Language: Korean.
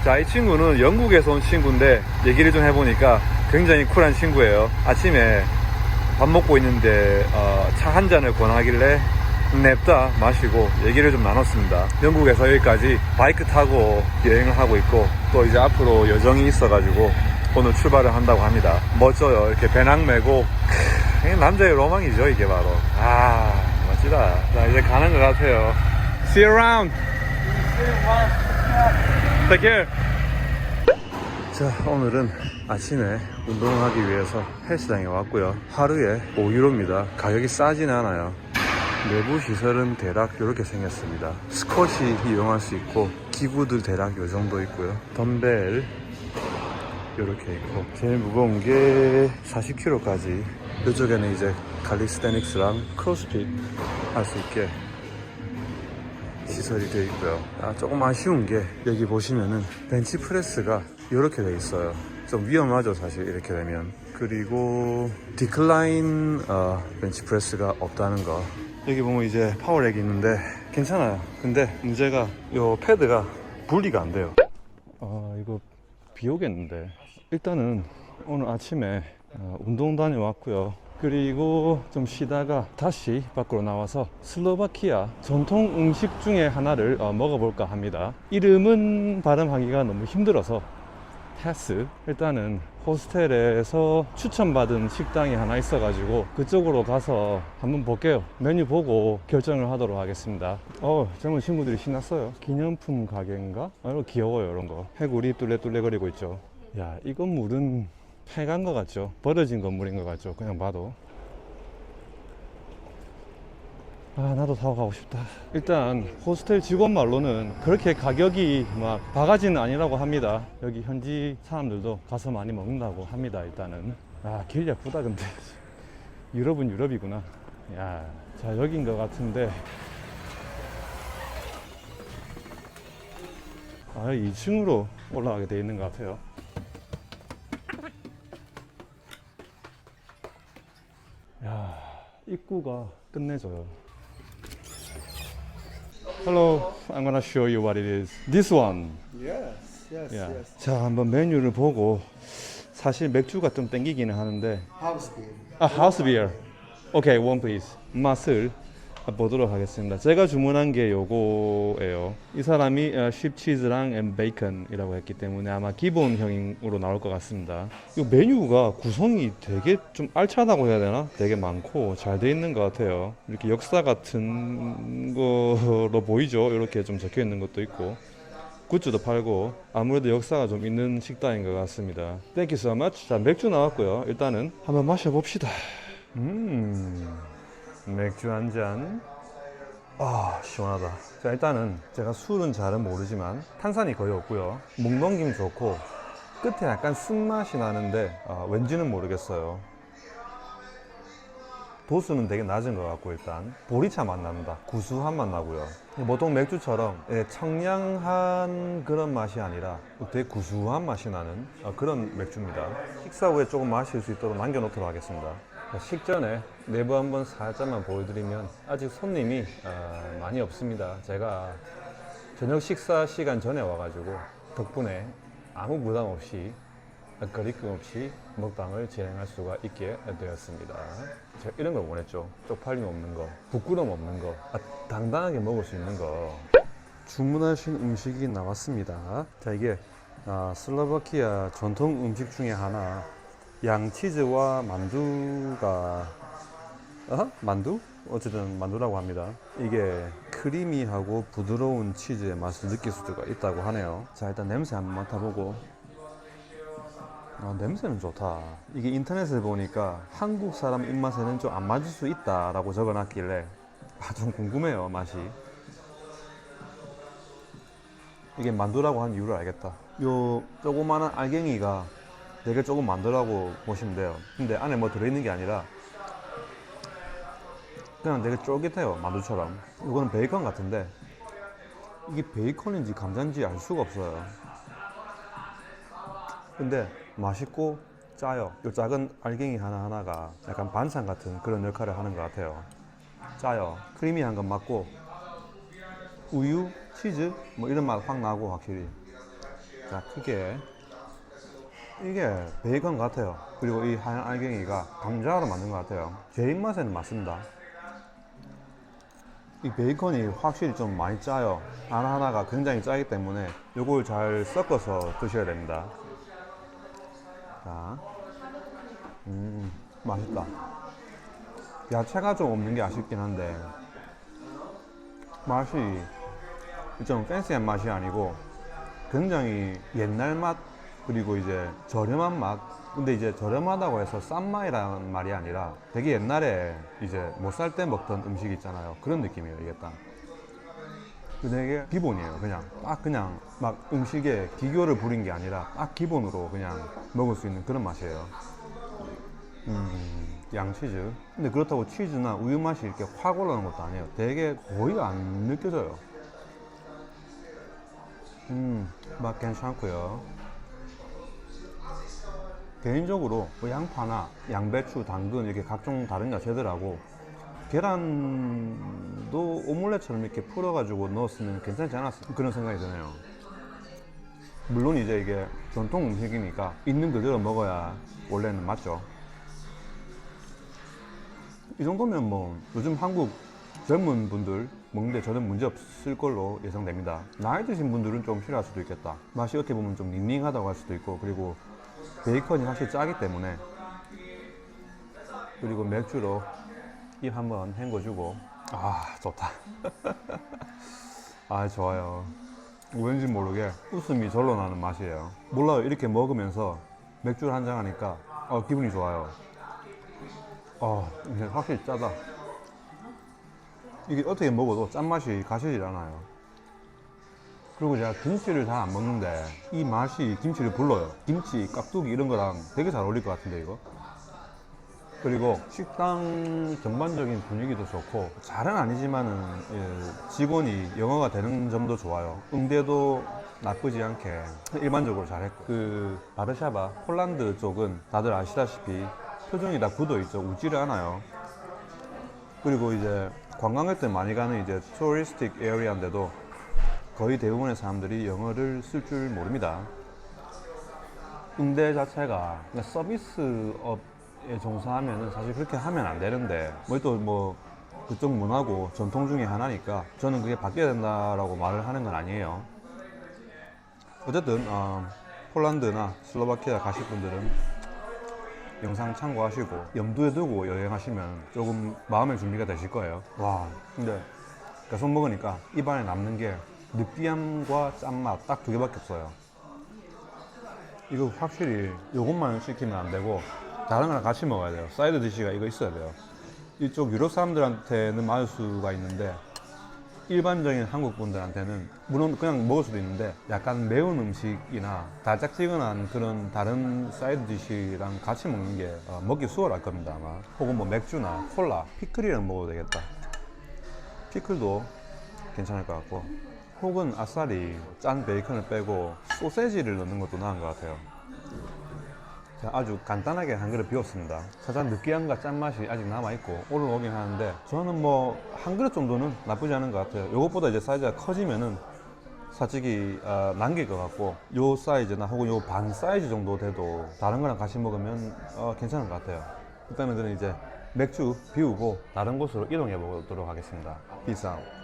자, 이 친구는 영국에서 온 친구인데 얘기를 좀 해보니까 굉장히 쿨한 친구예요. 아침에 밥 먹고 있는데 차 한 잔을 권하길래 냅다 마시고 얘기를 좀 나눴습니다. 영국에서 여기까지 바이크 타고 여행을 하고 있고 또 이제 앞으로 여정이 있어가지고 오늘 출발을 한다고 합니다. 멋져요. 이렇게 배낭 메고 남자의 로망이죠, 이게 바로. 아, 멋지다. 자, 이제 가는 것 같아요. See you around. Take care. 자, 오늘은 아침에 운동하기 위해서 헬스장에 왔고요. 하루에 5유로입니다. 가격이 싸지는 않아요. 내부 시설은 대략 이렇게 생겼습니다. 스쿼시 이용할 수 있고 기구들 대략 요 정도 있고요. 덤벨 이렇게 있고 제일 무거운 게 40kg까지. 이쪽에는 이제 칼리스테닉스랑 크로스핏 할 수 있게 시설이 되어 있고요. 조금 아쉬운 게 여기 보시면은 벤치프레스가 이렇게 되어 있어요. 좀 위험하죠, 사실 이렇게 되면. 그리고 디클라인 벤치프레스가 없다는 거. 여기 보면 이제 파워렉이 있는데 괜찮아요. 근데 문제가 요 패드가 분리가 안 돼요. 이거 비 오겠는데. 일단은 오늘 아침에 운동 다녀왔고요. 그리고 좀 쉬다가 다시 밖으로 나와서 슬로바키아 전통 음식 중에 하나를 먹어볼까 합니다. 이름은 발음하기가 너무 힘들어서 패스. 일단은 호스텔에서 추천받은 식당이 하나 있어가지고 그쪽으로 가서 한번 볼게요. 메뉴 보고 결정을 하도록 하겠습니다. 젊은 친구들이 신났어요. 기념품 가게인가? 이거 귀여워요. 이런 거 해골이 뚫레뚫레거리고 있죠. 야, 이 건물은 폐간 것 같죠? 버려진 건물인 것 같죠? 그냥 봐도. 나도 타고 가고 싶다. 일단 호스텔 직원 말로는 그렇게 가격이 막 바가지는 아니라고 합니다. 여기 현지 사람들도 가서 많이 먹는다고 합니다. 일단은 길 예쁘다. 근데 유럽은 유럽이구나. 야, 자, 여긴 것 같은데 2층으로 올라가게 돼 있는 것 같아요. 야, 입구가 끝내줘요. Hello, I'm gonna show you what it is. This one. Yes, yes, Yeah. yes. 자, 한번 메뉴를 보고 사실 맥주가 좀 땡기기는 하는데. House beer. House beer. Okay, one please. 맛을 보도록 하겠습니다. 제가 주문한 게 요거예요. 이 사람이 sheep cheese랑 and bacon이라고 했기 때문에 아마 기본형으로 나올 것 같습니다. 이 메뉴가 구성이 되게 좀 알차다고 해야 되나? 되게 많고 잘 돼 있는 것 같아요. 이렇게 역사 같은 거로 보이죠? 이렇게 좀 적혀 있는 것도 있고 굿즈도 팔고 아무래도 역사가 좀 있는 식당인 것 같습니다. Thank you so much. 자, 맥주 나왔고요. 일단은 한번 마셔봅시다. 맥주 한 잔. 시원하다. 자, 일단은 제가 술은 잘은 모르지만 탄산이 거의 없고요. 목 넘김 좋고 끝에 약간 쓴맛이 나는데 왠지는 모르겠어요. 도수는 되게 낮은 것 같고 일단 보리차 맛 납니다. 구수한 맛 나고요. 보통 맥주처럼 청량한 그런 맛이 아니라 되게 구수한 맛이 나는 그런 맥주입니다. 식사 후에 조금 마실 수 있도록 남겨놓도록 하겠습니다. 식전에 내부 한번 살짝만 보여드리면 아직 손님이 많이 없습니다. 제가 저녁 식사 시간 전에 와가지고 덕분에 아무 부담 없이 거리낌 없이 먹방을 진행할 수가 있게 되었습니다. 제가 이런 걸 원했죠. 쪽팔림 없는 거, 부끄럼 없는 거, 당당하게 먹을 수 있는 거. 주문하신 음식이 나왔습니다. 자, 이게 슬로바키아 전통 음식 중에 하나, 양치즈와 만두가 만두? 어쨌든 만두라고 합니다. 이게 크리미하고 부드러운 치즈의 맛을 느낄 수가 있다고 하네요. 자, 일단 냄새 한번 맡아보고. 냄새는 좋다. 이게 인터넷에 보니까 한국 사람 입맛에는 좀 안 맞을 수 있다라고 적어놨길래 좀 궁금해요, 맛이. 이게 만두라고 한 이유를 알겠다. 요 조그마한 알갱이가 되게 조금 만두라고 보시면 돼요. 근데 안에 뭐 들어있는 게 아니라 그냥 되게 쫄깃해요, 만두처럼. 이거는 베이컨 같은데 이게 베이컨인지 감자인지 알 수가 없어요. 근데 맛있고 짜요. 이 작은 알갱이 하나하나가 약간 반찬 같은 그런 역할을 하는 것 같아요. 짜요. 크리미한 건 맞고 우유, 치즈 뭐 이런 맛 확 나고 확실히 자, 크게. 이게 베이컨 같아요. 그리고 이 하얀 알갱이가 감자로 만든 것 같아요. 제 입맛에는 맞습니다. 이 베이컨이 확실히 좀 많이 짜요. 하나하나가 굉장히 짜기 때문에 이걸 잘 섞어서 드셔야 됩니다. 자, 맛있다. 야채가 좀 없는 게 아쉽긴 한데 맛이 좀 팬시한 맛이 아니고 굉장히 옛날 맛, 그리고 이제 저렴한 맛. 근데 이제 저렴하다고 해서 싼 맛이라는 말이 아니라 되게 옛날에 이제 못 살 때 먹던 음식 있잖아요. 그런 느낌이에요, 이게 딱. 되게 기본이에요. 그냥 막 음식에 기교를 부린 게 아니라 딱 기본으로 그냥 먹을 수 있는 그런 맛이에요. 양치즈. 근데 그렇다고 치즈나 우유 맛이 이렇게 확 올라오는 것도 아니에요. 되게 거의 안 느껴져요. 맛 괜찮고요. 개인적으로 뭐 양파나 양배추, 당근 이렇게 각종 다른 야채들하고 계란도 오믈렛처럼 이렇게 풀어가지고 넣었으면 괜찮지 않았을까 그런 생각이 드네요. 물론 이제 이게 전통 음식이니까 있는 그대로 먹어야 원래는 맞죠. 이 정도면 뭐 요즘 한국 젊은 분들 먹는데 전혀 문제 없을 걸로 예상됩니다. 나이 드신 분들은 좀 싫어할 수도 있겠다. 맛이 어떻게 보면 좀 닝닝하다고 할 수도 있고, 그리고 베이컨이 확실히 짜기 때문에. 그리고 맥주로 입 한번 헹궈주고. 아, 좋다. 아, 좋아요. 왠지 모르게 웃음이 절로 나는 맛이에요. 몰라요, 이렇게 먹으면서 맥주를 한잔 하니까 기분이 좋아요. 이게 확실히 짜다. 이게 어떻게 먹어도 짠맛이 가시질 않아요. 그리고 제가 김치를 잘 안 먹는데 이 맛이 김치를 불러요. 김치, 깍두기 이런 거랑 되게 잘 어울릴 것 같은데, 이거. 그리고 식당 전반적인 분위기도 좋고, 잘은 아니지만은 직원이 영어가 되는 점도 좋아요. 응대도 나쁘지 않게 일반적으로 잘했고, 그 바르샤바 폴란드 쪽은 다들 아시다시피 표정이 다 굳어 있죠. 웃지를 않아요. 그리고 이제 관광객들 많이 가는 이제 투어리스틱 에어리아인데도 거의 대부분의 사람들이 영어를 쓸 줄 모릅니다. 응대 자체가 서비스업에 종사하면은 사실 그렇게 하면 안 되는데, 뭐 그쪽 문화고 전통 중에 하나니까 저는 그게 바뀌어야 된다라고 말을 하는 건 아니에요. 어쨌든 폴란드나 슬로바키아 가실 분들은 영상 참고하시고 염두에 두고 여행하시면 조금 마음의 준비가 되실 거예요. 와, 근데 계속 먹으니까 입안에 남는 게 느끼함과 짠맛 딱 두 개밖에 없어요. 이거 확실히 이것만 시키면 안 되고 다른 거랑 같이 먹어야 돼요. 사이드 디시가 이거 있어야 돼요. 이쪽 유럽 사람들한테는 맞을 수가 있는데 일반적인 한국 분들한테는 물론 그냥 먹을 수도 있는데 약간 매운 음식이나 달짝지근한 그런 다른 사이드 디시랑 같이 먹는 게 먹기 수월할 겁니다, 아마. 혹은 뭐 맥주나 콜라, 피클이랑 먹어도 되겠다. 피클도 괜찮을 것 같고, 혹은 아싸리 짠 베이컨을 빼고 소세지를 넣는 것도 나은 것 같아요. 제가 아주 간단하게 한 그릇 비웠습니다. 살짝 느끼함과 짠맛이 아직 남아있고 올라오긴 하는데 저는 뭐 한 그릇 정도는 나쁘지 않은 것 같아요. 이것보다 이제 사이즈가 커지면은 솔직히 남길 것 같고, 요 사이즈나 혹은 요 반 사이즈 정도 돼도 다른 거랑 같이 먹으면 괜찮은 것 같아요. 일단은 저는 이제 맥주 비우고 다른 곳으로 이동해 보도록 하겠습니다. Peace out.